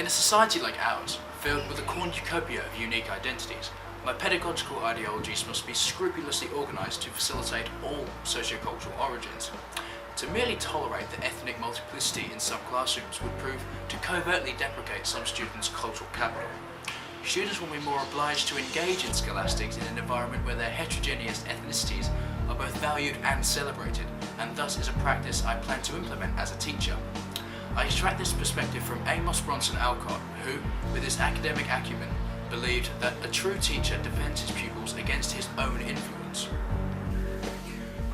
In a society like ours, filled with a cornucopia of unique identities, my pedagogical ideologies must be scrupulously organised to facilitate all sociocultural origins. To merely tolerate the ethnic multiplicity in some classrooms would prove to covertly deprecate some students' cultural capital. Students will be more obliged to engage in scholastics in an environment where their heterogeneous ethnicities are both valued and celebrated, and thus is a practice I plan to implement as a teacher. I extract this perspective from Amos Bronson Alcott, who, with his academic acumen, believed that a true teacher defends his pupils against his own influence.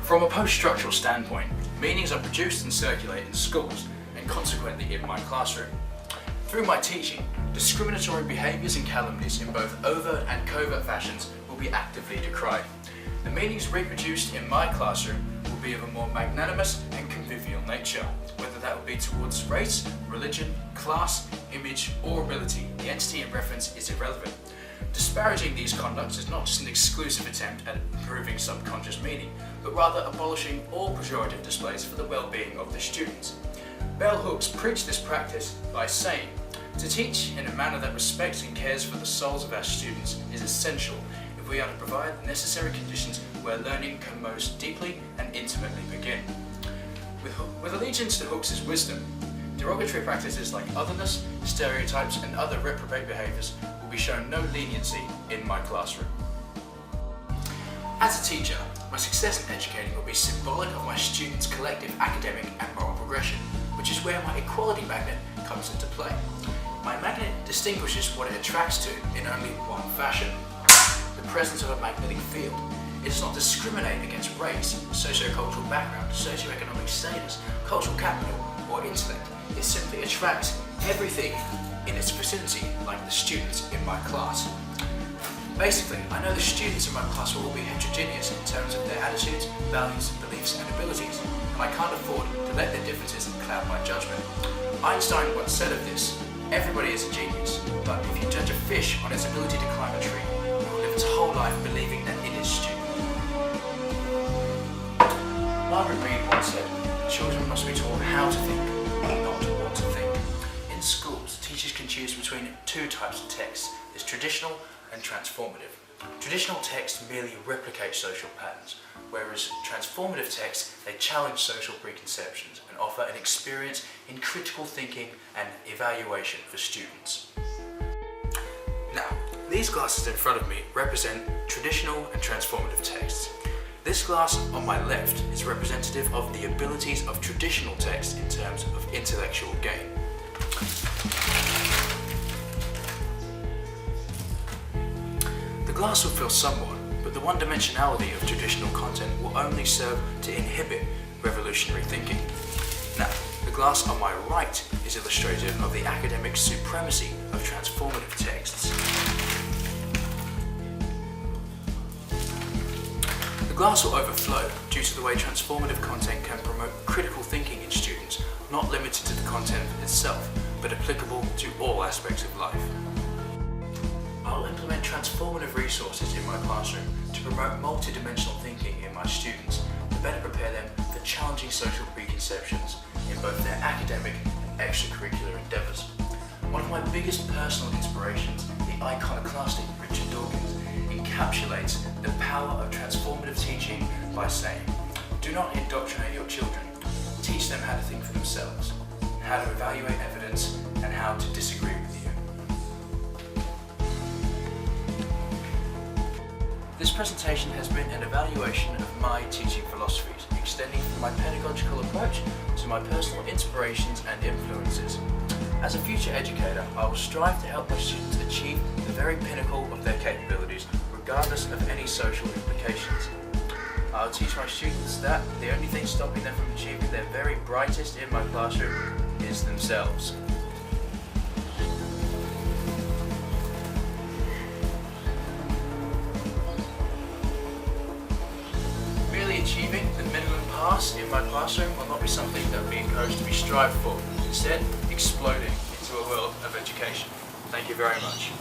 From a post-structural standpoint, meanings are produced and circulate in schools, and consequently in my classroom. Through my teaching, discriminatory behaviours and calumnies in both overt and covert fashions will be actively decried. The meanings reproduced in my classroom will be of a more magnanimous and convivial nature, whether that will be towards race, religion, class, image, or ability. The entity in reference is irrelevant. Disparaging these conducts is not just an exclusive attempt at improving subconscious meaning, but rather abolishing all pejorative displays for the well-being of the students. Bell Hooks preached this practice by saying, "To teach in a manner that respects and cares for the souls of our students is essential if we are to provide the necessary conditions where learning can most deeply and intimately begin." With allegiance to Hooks' wisdom, derogatory practices like otherness, stereotypes, and other reprobate behaviours will be shown no leniency in my classroom. As a teacher, my success in educating will be symbolic of my students' collective academic and moral progression, which is where my equality magnet comes into play. My magnet distinguishes what it attracts to in only one fashion: the presence of a magnetic field. It does not discriminate against race, sociocultural background, socioeconomic status, cultural capital, or intellect. It simply attracts everything in its vicinity, like the students in my class. Basically, I know the students in my class will all be heterogeneous in terms of their attitudes, values, beliefs, and abilities, and I can't afford to let their differences cloud my judgment. Einstein once said of this, "Everybody is a genius, but if you judge a fish on its ability to climb a tree, it will live its whole life believing that it is stupid." Margaret Mead once said, "Children must be taught how to think, not what to think." In schools, teachers can choose between two types of texts: there's traditional and transformative. Traditional texts merely replicate social patterns, whereas transformative texts, they challenge social preconceptions and offer an experience in critical thinking and evaluation for students. Now, these glasses in front of me represent traditional and transformative texts. This glass on my left is representative of the abilities of traditional texts in terms of intellectual gain. The glass will fill somewhat, but the one-dimensionality of traditional content will only serve to inhibit revolutionary thinking. Now, the glass on my right is illustrative of the academic supremacy of transformative texts. The glass will overflow due to the way transformative content can promote critical thinking in students, not limited to the content itself, but applicable to all aspects of life. I'll implement transformative resources in my classroom to promote multidimensional thinking in my students, to better prepare them for challenging social preconceptions in both their academic and extracurricular endeavours. One of my biggest personal inspirations, the iconoclastic Richard Dawkins, encapsulates the power of transformative teaching by saying, "Do not indoctrinate your children. Teach them how to think for themselves, how to evaluate evidence, and how to disagree with you." This presentation has been an evaluation of my teaching philosophies, extending from my pedagogical approach to my personal inspirations and influences. As a future educator, I will strive to help my students achieve the very pinnacle of their capabilities, regardless of any social implications. I'll teach my students that the only thing stopping them from achieving their very brightest in my classroom is themselves. Merely achieving the minimum pass in my classroom will not be something that will be encouraged to be strived for. Instead, exploding into a world of education. Thank you very much.